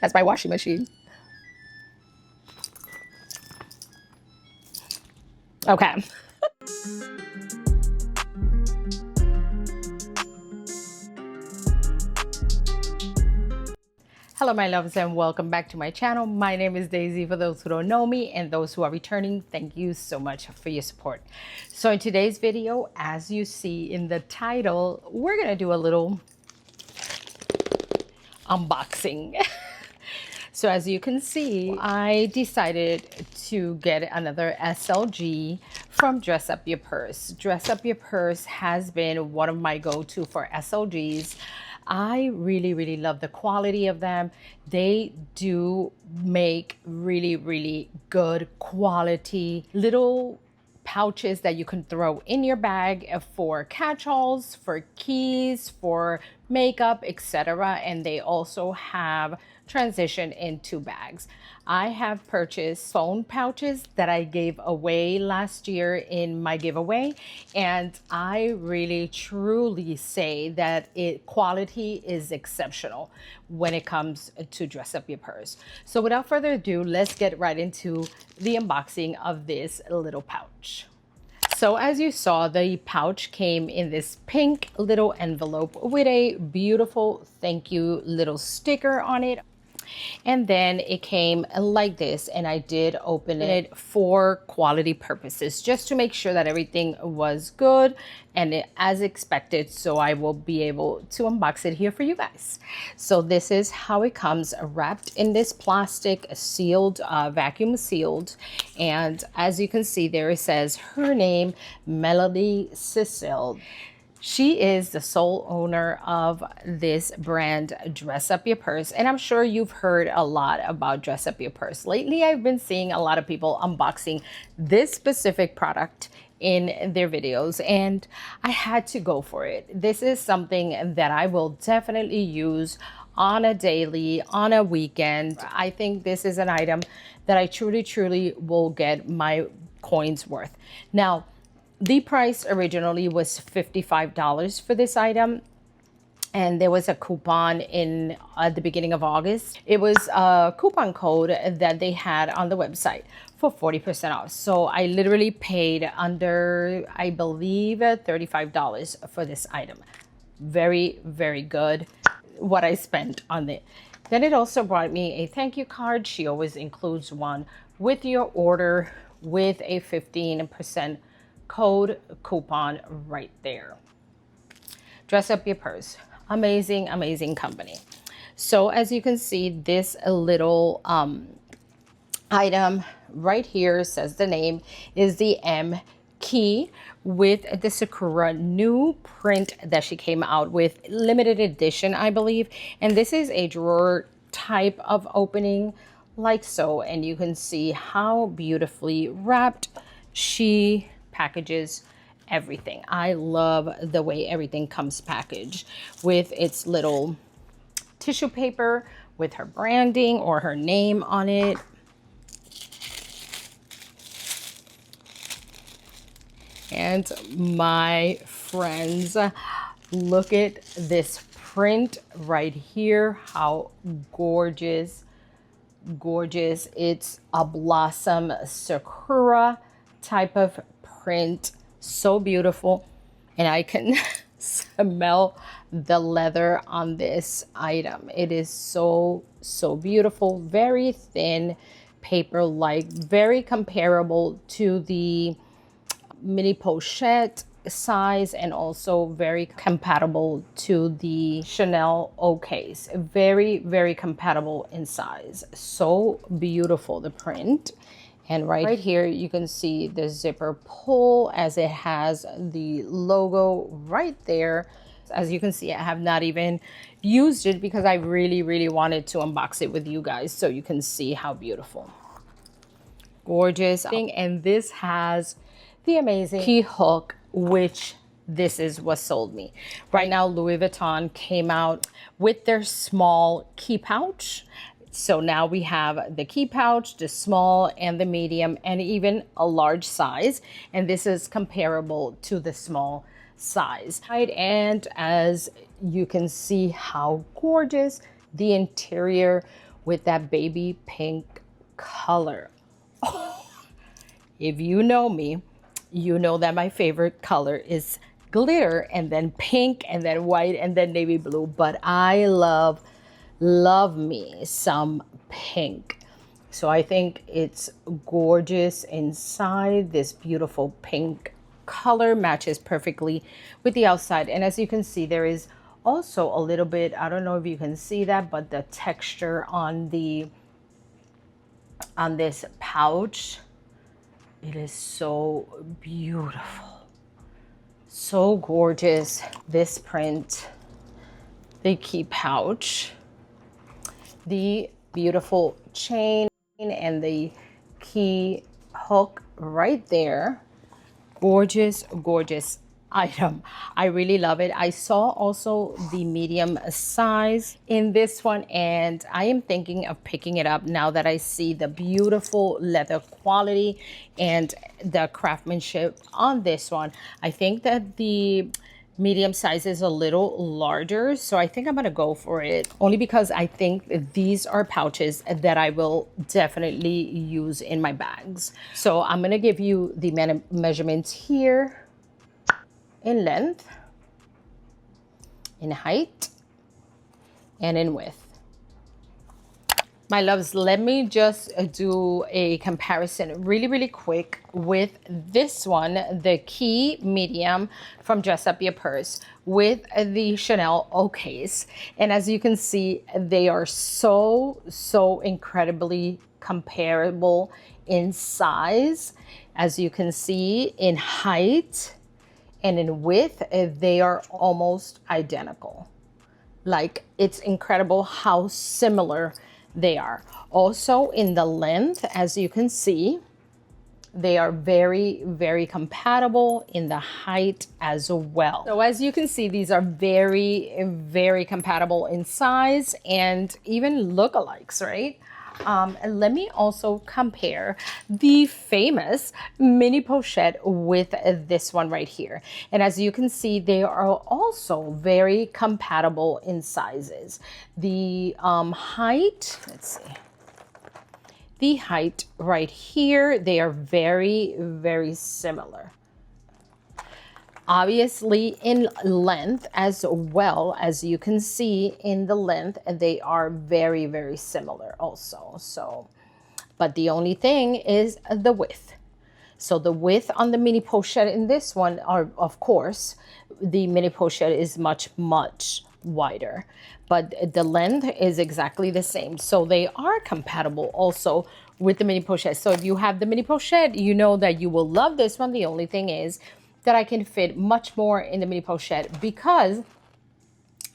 That's my washing machine. Okay. Hello my loves and welcome back to my channel. My name is Daisy for those who don't know me, and those who are returning, thank you so much for your support. So in today's video, as you see in the title, we're gonna do a little unboxing. So as you can see, I decided to get another SLG from Dress Up Your Purse. Dress Up Your Purse has been one of my go-to for SLGs. I really love the quality of them. They do make really good quality little pouches that you can throw in your bag for catch-alls, for keys, for makeup, etc. And they also have transition into bags. I have purchased phone pouches that I gave away last year in my giveaway, and I really truly say that quality is exceptional when it comes to Dress Up Your Purse. So without further ado, let's get right into the unboxing of this little pouch. So as you saw, the pouch came in this pink little envelope with a beautiful thank you little sticker on it. And then it came like this, and I did open it for quality purposes, just to make sure that everything was good and as expected. So I will be able to unbox it here for you guys. So this is how it comes, wrapped in this plastic, sealed, vacuum sealed. And as you can see there, it says her name, Melody Cecile. She is the sole owner of this brand, Dress Up Your Purse. And I'm sure you've heard a lot about Dress Up Your Purse. Lately, I've been seeing a lot of people unboxing this specific product in their videos, and I had to go for it. This is something that I will definitely use on a daily, on a weekend. I think this is an item that I truly will get my coins worth. Now, the price originally was $55 for this item, and there was a coupon in at the beginning of August. It was a coupon code that they had on the website for 40% off. So I literally paid under, I believe, $35 for this item. Very good what I spent on it. Then it also brought me a thank you card. She always includes one with your order with a 15% code coupon right there. Dress Up Your Purse. Amazing company. So as you can see, this little item right here says the name is the M key with the Sakura new print that she came out with, limited edition, I believe. And this is a drawer type of opening like so, and you can see how beautifully wrapped she packages everything. I love the way everything comes packaged with its little tissue paper with her branding or her name on it. And my friends, look at this print right here. How gorgeous. It's a blossom sakura type of print. So beautiful, and I can smell the leather on this item. It is so beautiful, very thin paper, like very comparable to the mini pochette size, and also very compatible to the Chanel O case. Very compatible in size. So beautiful, the print. And right here, you can see the zipper pull as it has the logo right there. As you can see, I have not even used it because I really wanted to unbox it with you guys so you can see how beautiful. Gorgeous thing. And this has the amazing key hook, which this is what sold me. Right now, Louis Vuitton came out with their small key pouch. So now we have the key pouch, the small and the medium, and even a large size. And this is comparable to the small size. Right, and as you can see how gorgeous the interior with that baby pink color. If you know me, you know that my favorite color is glitter, and then pink, and then white, and then navy blue. But I love me some pink. So I think it's gorgeous inside. This beautiful pink color matches perfectly with the outside. And as you can see, there is also a little bit, I don't know if you can see that, but the texture on this pouch, it is so beautiful, so gorgeous. This print, the key pouch, the beautiful chain, and the key hook right there. Gorgeous, gorgeous item. I really love it. I saw also the medium size in this one, and I am thinking of picking it up now that I see the beautiful leather quality and the craftsmanship on this one. I think that the medium size is a little larger, so I think I'm gonna go for it, only because I think these are pouches that I will definitely use in my bags. So I'm gonna give you the measurements here in length, in height, and in width. My loves, let me just do a comparison really quick with this one, the Key Medium from Dress Up Your Purse, with the Chanel O case. And as you can see, they are so incredibly comparable in size. As you can see, in height and in width, they are almost identical. Like, it's incredible how similar they are. Also in the length, as you can see, they are very compatible in the height as well. So as you can see, these are very compatible in size and even lookalikes, right? And let me also compare the famous mini pochette with this one right here. And as you can see, they are also very compatible in sizes. The height, let's see. The height right here, they are very similar. Obviously in length as well, as you can see in the length, they are very similar also. So, but the only thing is the width. So the width on the mini pochette in this one are, of course, the mini pochette is much wider, but the length is exactly the same. So they are compatible also with the mini pochette. So if you have the mini pochette, you know that you will love this one. The only thing is that I can fit much more in the mini pochette because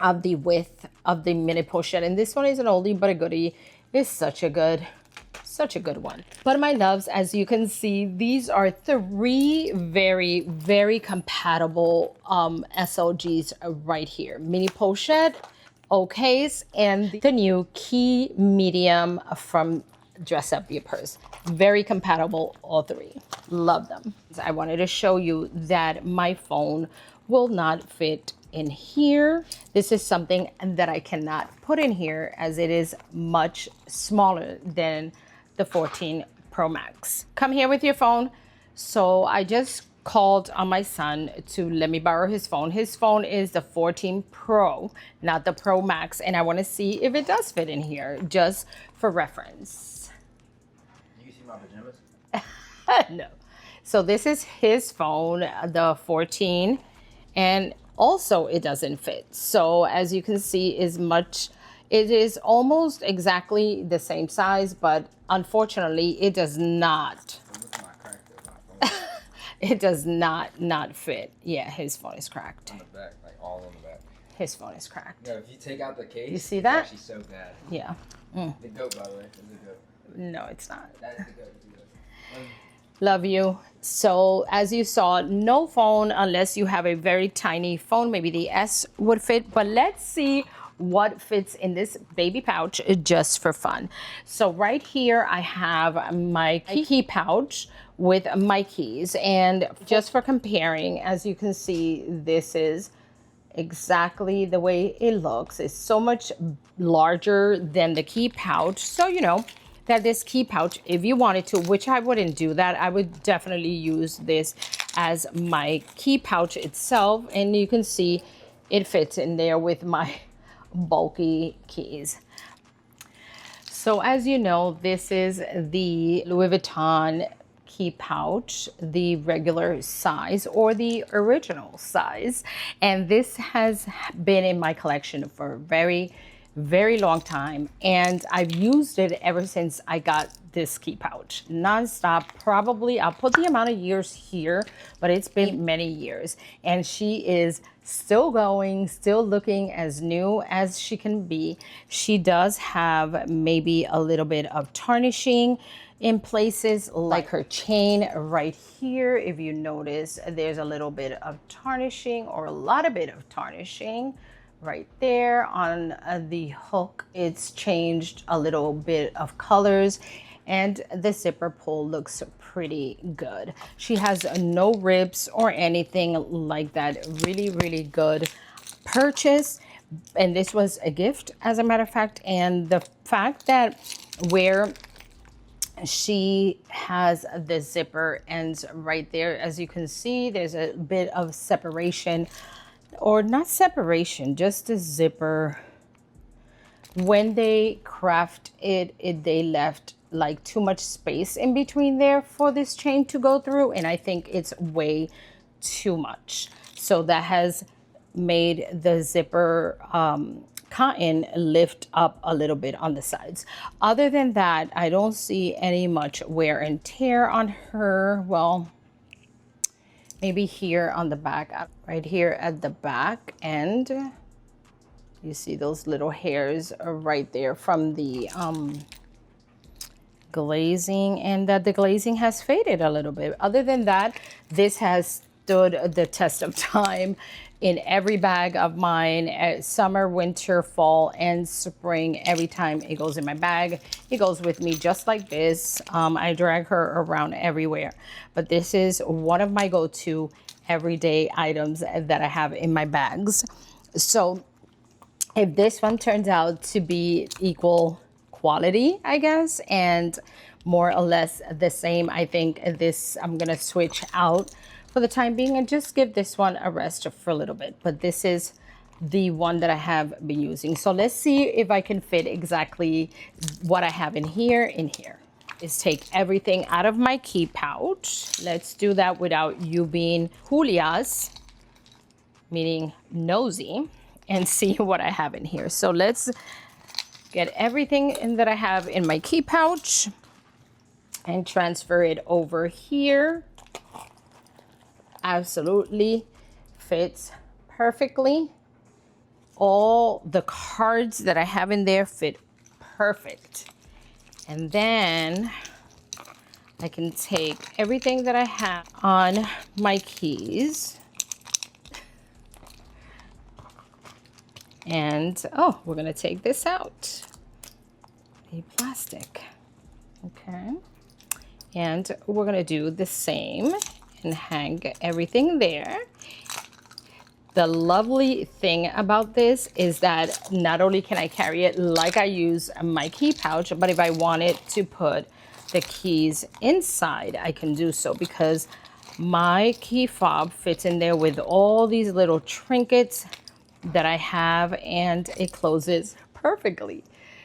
of the width of the mini pochette. And this one is an oldie but a goodie. It's such a good one. But my loves, as you can see, these are three very compatible SLGs right here. Mini pochette, O case, and the new Key Medium from Dress Up Your Purse. Very compatible, all three. Love them. I wanted to show you that my phone will not fit in here. This is something that I cannot put in here as it is much smaller than the 14 Pro Max. Come here with your phone. So I just called on my son to let me borrow his phone. His phone is the 14 Pro, not the Pro Max, and I want to see if it does fit in here, just for reference. You see my pajamas? No. So this is his phone, the 14, and also it doesn't fit. So as you can see, it is almost exactly the same size, but unfortunately it does not. It does not fit. Yeah, his phone is cracked. On the back, like all on the back. His phone is cracked. Yeah, if you take out the case, you see that? It's actually so bad. Yeah. The goat, by the way, is the goat. No, it's not. That is the goat. Love you. So as you saw, no phone unless you have a very tiny phone. Maybe the S would fit, but let's see what fits in this baby pouch just for fun. So right here I have my key pouch with my keys, and just for comparing, as you can see, this is exactly the way it looks. It's so much larger than the key pouch. So you know that this key pouch, if you wanted to, which I wouldn't do that, I would definitely use this as my key pouch itself. And you can see it fits in there with my bulky keys. So as you know, this is the Louis Vuitton key pouch, the regular size or the original size. And this has been in my collection for a very long time. And I've used it ever since I got this key pouch, nonstop. Probably, I'll put the amount of years here, but it's been many years. And she is still going, still looking as new as she can be. She does have maybe a little bit of tarnishing in places, like her chain right here. If you notice, there's a little bit of tarnishing, or a lot of bit of tarnishing right there on the hook. It's changed a little bit of colors, and the zipper pull looks pretty good. She has no ribs or anything like that. Really good purchase, and this was a gift, as a matter of fact. And the fact that where she has the zipper ends right there, as you can see, there's a bit of separation, or not separation, just a zipper. When they craft it, they left like too much space in between there for this chain to go through, and I think it's way too much. So that has made the zipper cotton lift up a little bit on the sides. Other than that, I don't see any much wear and tear on her. Well, maybe here on the back, right here at the back end, you see those little hairs right there from the glazing, and that the glazing has faded a little bit. Other than that, this has stood the test of time in every bag of mine, summer, winter, fall, and spring. Every time it goes in my bag, it goes with me just like this. I drag her around everywhere, but this is one of my go-to everyday items that I have in my bags. So if this one turns out to be equal quality, I guess, and more or less the same, I think this I'm gonna switch out for the time being and just give this one a rest for a little bit. But this is the one that I have been using. So let's see if I can fit exactly what I have in here. Is take everything out of my key pouch. Let's do that without you being curious, meaning nosy, and see what I have in here. So let's get everything in that I have in my key pouch and transfer it over here. Absolutely fits perfectly. All the cards that I have in there fit perfect. And then I can take everything that I have on my keys and, oh, we're gonna take this out. A plastic, okay. And we're gonna do the same and hang everything there. The lovely thing about this is that not only can I carry it like I use my key pouch, but if I wanted to put the keys inside, I can do so, because my key fob fits in there with all these little trinkets that I have, and it closes perfectly.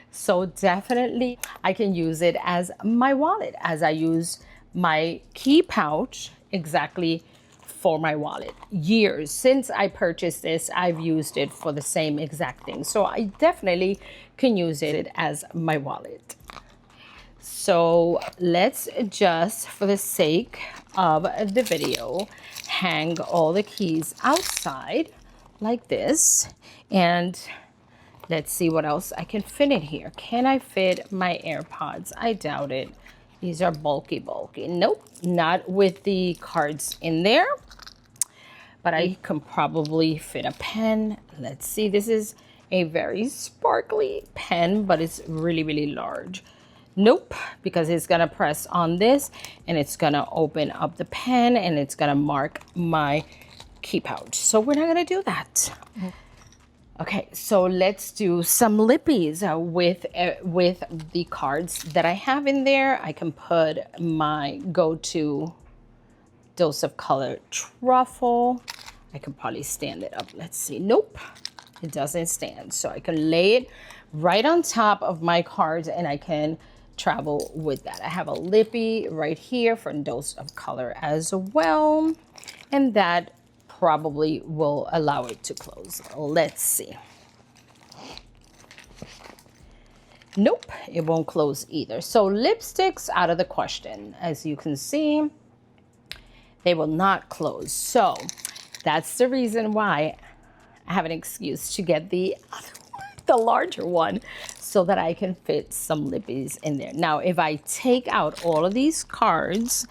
So definitely I can use it as my wallet, as I use my key pouch exactly for my wallet. Years since I purchased this, I've used it for the same exact thing. So I definitely can use it as my wallet. So let's just, for the sake of the video, hang all the keys outside like this. And let's see what else I can fit in here. Can I fit my AirPods? I doubt it. These are bulky. Nope, not with the cards in there. But I can probably fit a pen. Let's see, this is a very sparkly pen, but it's really large. Nope, because it's gonna press on this and it's gonna open up the pen and it's gonna mark my key pouch. So we're not gonna do that. Okay, so let's do some lippies with the cards that I have in there. I can put my go-to dose of color truffle. I could probably stand it up. Let's see. Nope, it doesn't stand. So I can lay it right on top of my cards and I can travel with that. I have a lippy right here for dose of color as well. And that probably will allow it to close. Let's see. Nope, it won't close either. So lipsticks out of the question. As you can see, they will not close. So that's the reason why I have an excuse to get the larger one so that I can fit some lippies in there. Now, if I take out all of these cards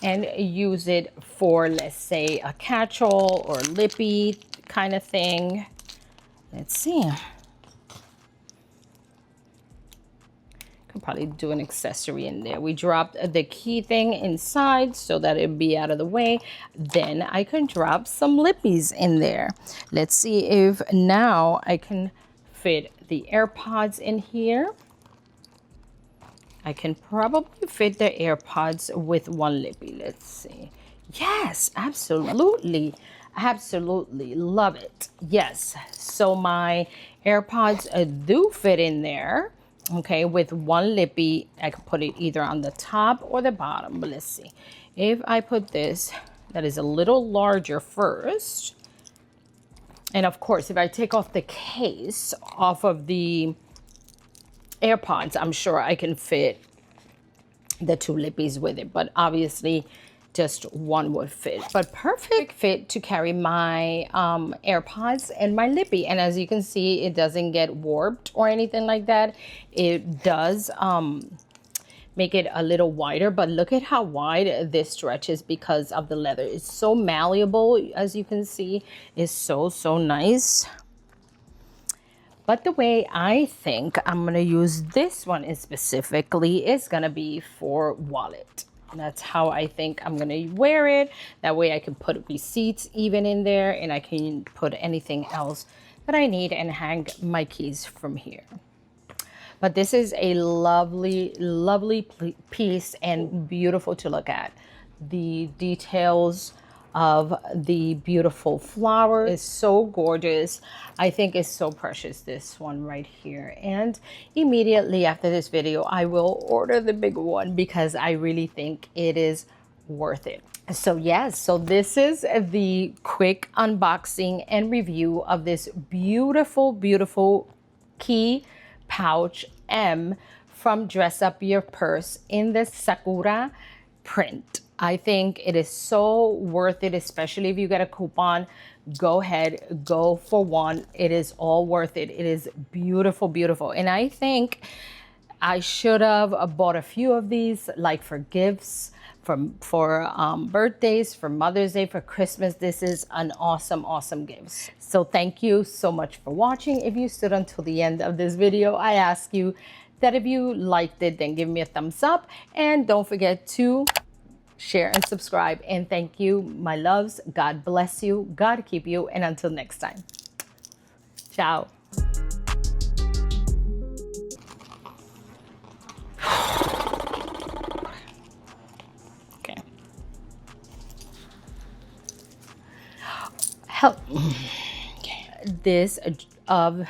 and use it for, let's say, a catch-all or lippy kind of thing, let's see. Could probably do an accessory in there. We dropped the key thing inside so that it'd be out of the way. Then I can drop some lippies in there. Let's see if now I can fit the AirPods in here. I can probably fit the AirPods with one lippy. Let's see. Yes, absolutely. Absolutely love it. Yes. So my AirPods do fit in there. Okay, with one lippy, I could put it either on the top or the bottom. But let's see. If I put this, that is a little larger first. And of course, if I take off the case off of the AirPods, I'm sure I can fit the two lippies with it. But obviously, just one would fit. But perfect fit to carry my AirPods and my lippy. And as you can see, it doesn't get warped or anything like that. It does make it a little wider, but look at how wide this stretches because of the leather. It's so malleable, as you can see. It's so nice. But the way I think I'm gonna use this one specifically is gonna be for wallet. That's how I think I'm gonna wear it. That way I can put receipts even in there and I can put anything else that I need and hang my keys from here. But this is a lovely, lovely piece and beautiful to look at. The details of the beautiful flower is so gorgeous. I think it's so precious, this one right here. And immediately after this video, I will order the big one because I really think it is worth it. So yes, so this is the quick unboxing and review of this beautiful, beautiful key pouch M from Dress Up Your Purse in the Sakura print. I think it is so worth it, especially if you get a coupon. Go ahead, go for one. It is all worth it. It is beautiful, beautiful. And I think I should have bought a few of these, like for gifts, for birthdays, for Mother's Day, for Christmas. This is an awesome, awesome gift. So thank you so much for watching. If you stood until the end of this video, I ask you that if you liked it, then give me a thumbs up. And don't forget to share and subscribe. And thank you, my loves. God bless you. God keep you. And until next time. Ciao. Okay. Help. Okay. This of